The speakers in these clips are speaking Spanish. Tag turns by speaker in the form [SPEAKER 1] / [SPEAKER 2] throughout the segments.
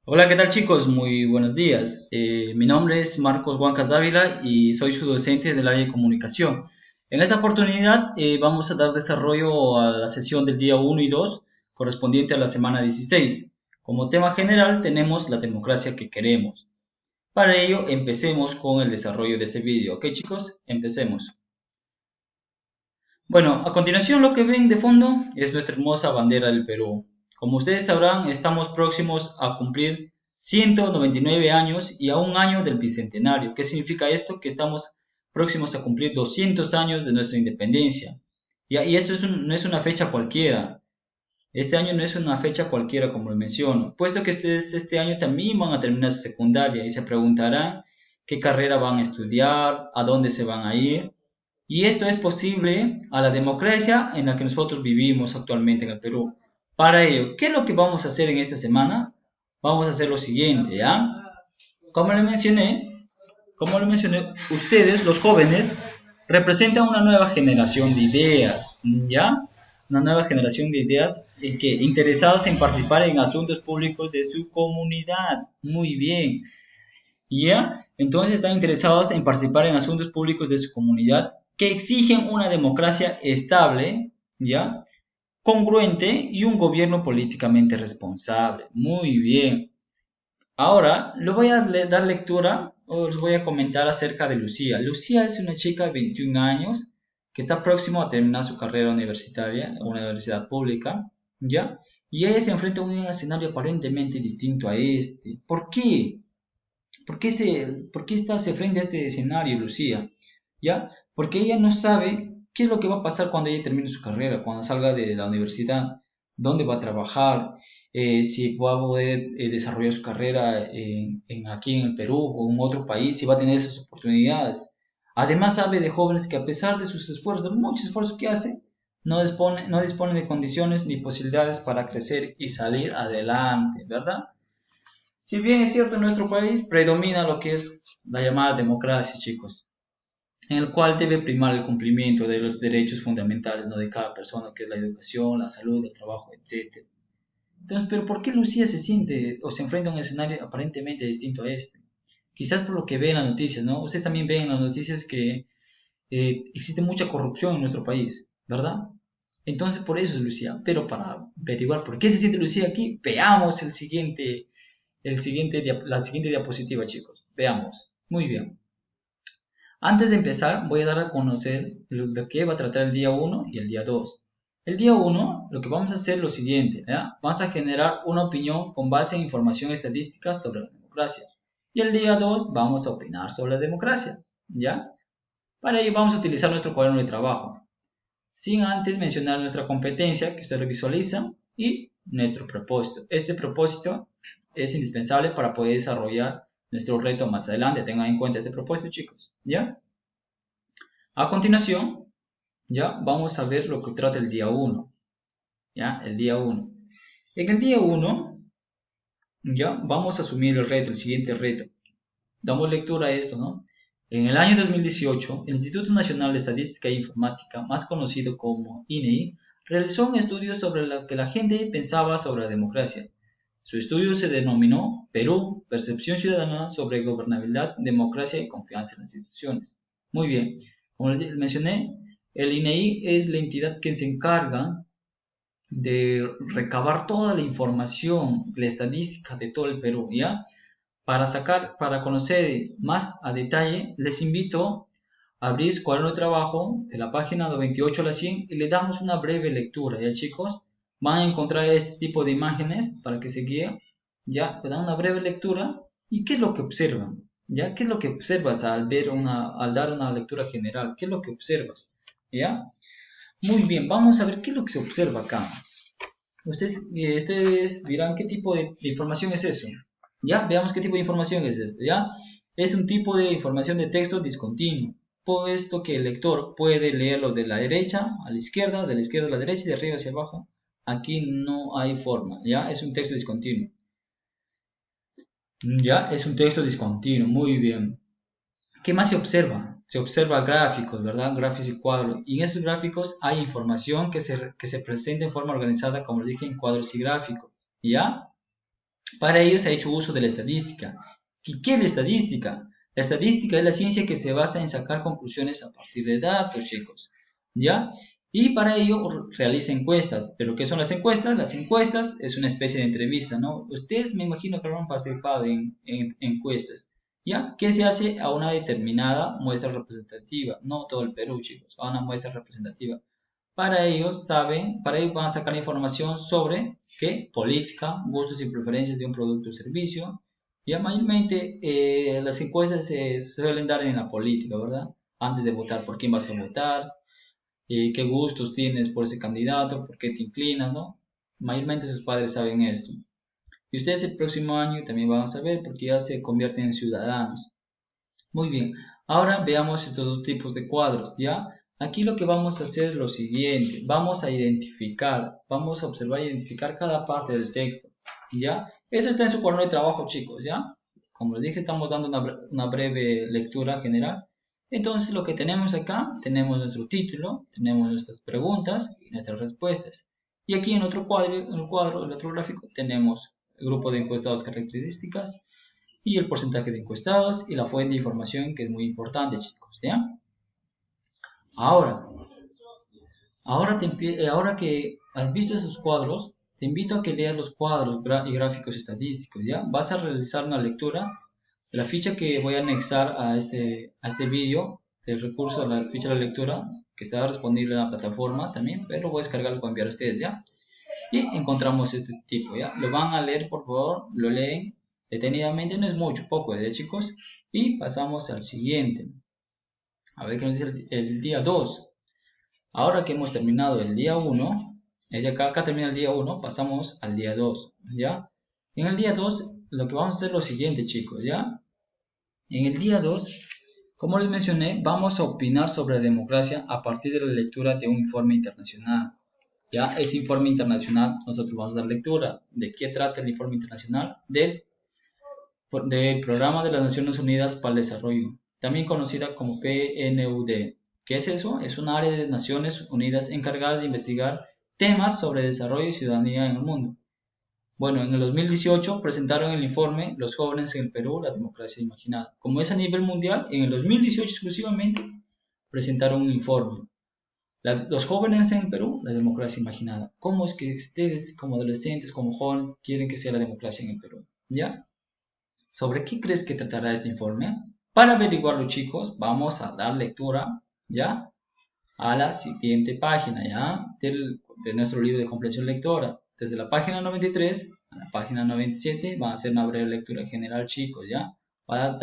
[SPEAKER 1] Hola, ¿qué tal chicos? Muy buenos días. Mi nombre es Marcos Huancas Dávila y soy su docente del área de comunicación. En esta oportunidad vamos a dar desarrollo a la sesión del día 1 y 2 correspondiente a la semana 16. Como tema general tenemos la democracia que queremos. Para ello empecemos con el desarrollo de este vídeo. ¿Ok chicos? Empecemos. Bueno, a continuación lo que ven de fondo es nuestra hermosa bandera del Perú. Como ustedes sabrán, estamos próximos a cumplir 199 años y a un año del bicentenario. ¿Qué significa esto? Que estamos próximos a cumplir 200 años de nuestra independencia. Y esto no es una fecha cualquiera. Este año no es una fecha cualquiera, como lo menciono, puesto que ustedes este año también van a terminar su secundaria y se preguntarán qué carrera van a estudiar, a dónde se van a ir. Y esto es posible a la democracia en la que nosotros vivimos actualmente en el Perú. Para ello, ¿qué es lo que vamos a hacer en esta semana? Vamos a hacer lo siguiente, ¿ya? Como le mencioné, ustedes, los jóvenes, representan una nueva generación de ideas, ¿ya? Una nueva generación de ideas interesados en participar en asuntos públicos de su comunidad. Muy bien, ¿ya? Entonces están interesados en participar en asuntos públicos de su comunidad que exigen una democracia estable, ¿ya? Congruente y un gobierno políticamente responsable. Muy bien. Ahora le voy a dar lectura o les voy a comentar acerca de Lucía. Lucía es una chica de 21 años que está próximo a terminar su carrera universitaria en una universidad pública, ¿ya? Y ella se enfrenta a un escenario aparentemente distinto a este. ¿Por qué? ¿Por qué está se frente a este escenario, Lucía? ¿Ya? Porque ella no sabe qué es lo que va a pasar cuando ella termine su carrera, cuando salga de la universidad, dónde va a trabajar, si va a poder desarrollar su carrera aquí en el Perú o en otro país, si va a tener esas oportunidades. Además sabe de jóvenes que a pesar de sus esfuerzos, de muchos esfuerzos que hacen, no dispone de condiciones ni posibilidades para crecer y salir adelante, ¿verdad? Si bien es cierto, en nuestro país predomina lo que es la llamada democracia, chicos, en el cual debe primar el cumplimiento de los derechos fundamentales, ¿no? De cada persona, que es la educación, la salud, el trabajo, etc. Entonces, ¿pero por qué Lucía se siente o se enfrenta a un escenario aparentemente distinto a este? Quizás por lo que ve en las noticias, ¿no? Ustedes también ven en las noticias que existe mucha corrupción en nuestro país, ¿verdad? Entonces, por eso es Lucía. Pero para averiguar por qué se siente Lucía aquí, veamos la siguiente diapositiva, chicos. Veamos. Muy bien. Antes de empezar, voy a dar a conocer de qué va a tratar el día 1 y el día 2. El día 1, lo que vamos a hacer es lo siguiente, ¿ya? Vamos a generar una opinión con base en información estadística sobre la democracia. Y el día 2 vamos a opinar sobre la democracia, ¿ya? Para ello vamos a utilizar nuestro cuaderno de trabajo, sin antes mencionar nuestra competencia, que usted lo visualiza, y nuestro propósito. Este propósito es indispensable para poder desarrollar nuestro reto más adelante. Tengan en cuenta este propósito, chicos, ¿ya? A continuación, ya vamos a ver lo que trata el día 1, ¿ya? El día 1. En el día 1, ya vamos a asumir el reto, el siguiente reto. Damos lectura a esto, ¿no? En el año 2018, el Instituto Nacional de Estadística e Informática, más conocido como INEI, realizó un estudio sobre lo que la gente pensaba sobre la democracia. Su estudio se denominó Perú, Percepción Ciudadana sobre Gobernabilidad, Democracia y Confianza en las Instituciones. Muy bien, como les mencioné, el INEI es la entidad que se encarga de recabar toda la información, la estadística de todo el Perú, ¿ya? Para conocer más a detalle, les invito a abrir su cuaderno de trabajo de la página de 28 a la 100 y le damos una breve lectura, ¿ya chicos? Van a encontrar este tipo de imágenes para que se guíen, ¿ya? Le dan una breve lectura y ¿qué es lo que observan? ¿Ya? ¿Qué es lo que observas al dar una lectura general? ¿Qué es lo que observas? ¿Ya? Muy bien, vamos a ver qué es lo que se observa acá. Ustedes dirán qué tipo de información es eso. Ya, veamos qué tipo de información es esto. Ya, es un tipo de información de texto discontinuo, puesto que el lector puede leerlo de la derecha a la izquierda, de la izquierda a la derecha y de arriba hacia abajo. Aquí no hay forma. Ya, es un texto discontinuo. Ya, es un texto discontinuo. Muy bien. ¿Qué más se observa? Se observa gráficos, ¿verdad? Gráficos y cuadros. Y en esos gráficos hay información que se presenta en forma organizada, como dije, en cuadros y gráficos. ¿Ya? Para ello se ha hecho uso de la estadística. ¿Y qué es la estadística? La estadística es la ciencia que se basa en sacar conclusiones a partir de datos, chicos, ¿ya? Y para ello realiza encuestas. ¿Pero qué son las encuestas? Las encuestas es una especie de entrevista, ¿no? Ustedes me imagino que habrán participado en encuestas, ¿ya? ¿Qué se hace a una determinada muestra representativa? No todo el Perú, chicos, a una muestra representativa. Para ellos van a sacar información sobre qué política, gustos y preferencias de un producto o servicio. Ya mayormente las encuestas se suelen dar en la política, ¿verdad? Antes de votar, por quién vas a votar, qué gustos tienes por ese candidato, por qué te inclinas, ¿no? Mayormente sus padres saben esto. Y ustedes el próximo año también van a saber porque ya se convierten en ciudadanos. Muy bien, ahora veamos estos dos tipos de cuadros, ¿ya? Aquí lo que vamos a hacer es lo siguiente, vamos a identificar, vamos a observar e identificar cada parte del texto, ¿ya? Eso está en su cuaderno de trabajo, chicos, ¿ya? Como les dije, estamos dando una breve lectura general. Entonces, lo que tenemos acá, tenemos nuestro título, tenemos nuestras preguntas y nuestras respuestas. Y aquí en otro cuadro, el otro gráfico, tenemos el grupo de encuestados características, y el porcentaje de encuestados y la fuente de información, que es muy importante, chicos, ¿ya? Ahora, ahora que has visto esos cuadros, te invito a que leas los cuadros y gráficos estadísticos, ¿ya? Vas a realizar una lectura de la ficha que voy a anexar a este vídeo, del recurso de la ficha de lectura, que está disponible en la plataforma también, pero voy a descargarlo para enviar a ustedes, ¿ya? Y encontramos este tipo, ¿ya? Lo van a leer, por favor, lo leen detenidamente, no es mucho, poco, ¿eh, chicos? Y pasamos al siguiente. A ver qué nos dice el día 2. Ahora que hemos terminado el día 1, acá termina el día 1, pasamos al día 2, ¿ya? En el día 2, lo que vamos a hacer es lo siguiente, chicos, ¿ya? En el día 2, como les mencioné, vamos a opinar sobre democracia a partir de la lectura de un informe internacional. Ya ese informe internacional, nosotros vamos a dar lectura. ¿De qué trata el informe internacional? Del Programa de las Naciones Unidas para el Desarrollo, también conocida como PNUD. ¿Qué es eso? Es un área de Naciones Unidas encargada de investigar temas sobre desarrollo y ciudadanía en el mundo. Bueno, en el 2018 presentaron el informe Los jóvenes en el Perú, la democracia imaginada. Como es a nivel mundial, en el 2018 exclusivamente presentaron un informe. Los jóvenes en el Perú, la democracia imaginada. ¿Cómo es que ustedes, como adolescentes, como jóvenes, quieren que sea la democracia en el Perú? ¿Ya? ¿Sobre qué crees que tratará este informe? Para averiguarlo, chicos, vamos a dar lectura, ¿ya? A la siguiente página, ¿ya? De nuestro libro de comprensión lectora. Desde la página 93 a la página 97 van a hacer una breve lectura general, chicos, ¿ya? Para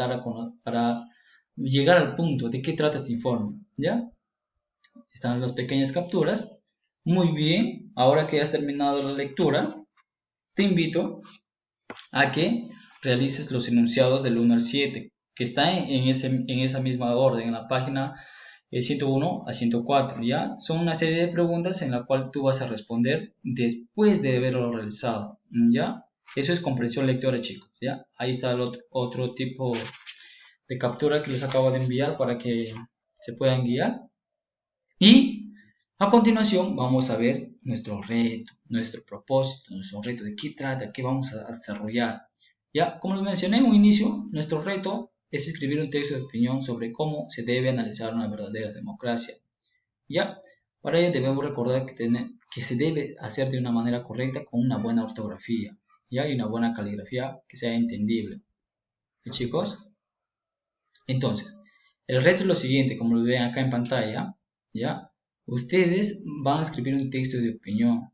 [SPEAKER 1] llegar al punto de qué trata este informe, ¿ya? Están las pequeñas capturas. Muy bien, ahora que has terminado la lectura, te invito a que realices los enunciados del 1 al 7, que está en esa misma orden, en la página 101 a 104, ¿ya? Son una serie de preguntas en la cual tú vas a responder después de haberlo realizado, ¿ya? Eso es comprensión lectora, chicos, ¿ya? Ahí está el otro tipo de captura que les acabo de enviar para que se puedan guiar. Y a continuación vamos a ver nuestro reto, nuestro propósito, nuestro reto, de qué trata, qué vamos a desarrollar. Ya, como les mencioné en un inicio, nuestro reto es escribir un texto de opinión sobre cómo se debe analizar una verdadera democracia. Ya, para ello debemos recordar que se debe hacer de una manera correcta con una buena ortografía, ya, y una buena caligrafía que sea entendible. ¿Y chicos? Entonces, el reto es lo siguiente, como lo ven acá en pantalla, ¿ya? Ustedes van a escribir un texto de opinión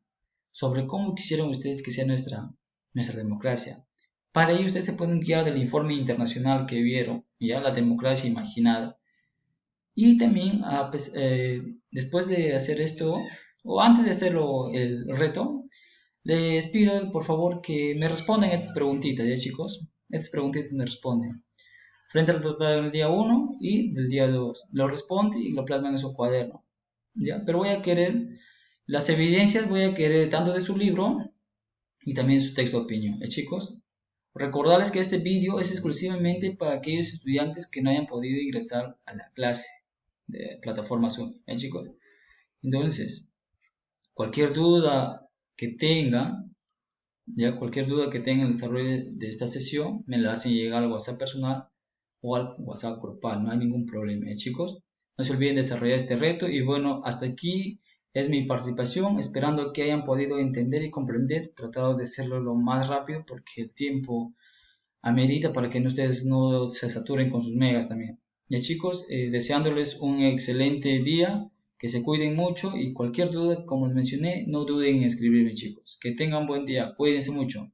[SPEAKER 1] sobre cómo quisieran ustedes que sea nuestra democracia. Para ello ustedes se pueden guiar del informe internacional que vieron, ¿ya? La democracia imaginada. Y también, después de hacer esto, o antes de hacerlo el reto, les pido por favor que me respondan estas preguntitas, ¿ya chicos? Estas preguntitas me responden frente al total del día 1 y del día 2. Lo responde y lo plasma en su cuaderno. ¿Ya? Pero voy a querer las evidencias, voy a querer tanto de su libro y también su texto de opinión. Chicos, recordarles que este vídeo es exclusivamente para aquellos estudiantes que no hayan podido ingresar a la clase de plataforma Zoom. Chicos, entonces, cualquier duda que tengan, Ya cualquier duda que tengan en el desarrollo de esta sesión, me la hacen llegar al WhatsApp personal o al WhatsApp grupal, no hay ningún problema, chicos. No se olviden de desarrollar este reto y bueno, hasta aquí es mi participación, esperando que hayan podido entender y comprender, tratado de hacerlo lo más rápido porque el tiempo amerita para que ustedes no se saturen con sus megas también. Ya chicos, deseándoles un excelente día, que se cuiden mucho y cualquier duda, como les mencioné, no duden en escribirme chicos. Que tengan buen día, cuídense mucho.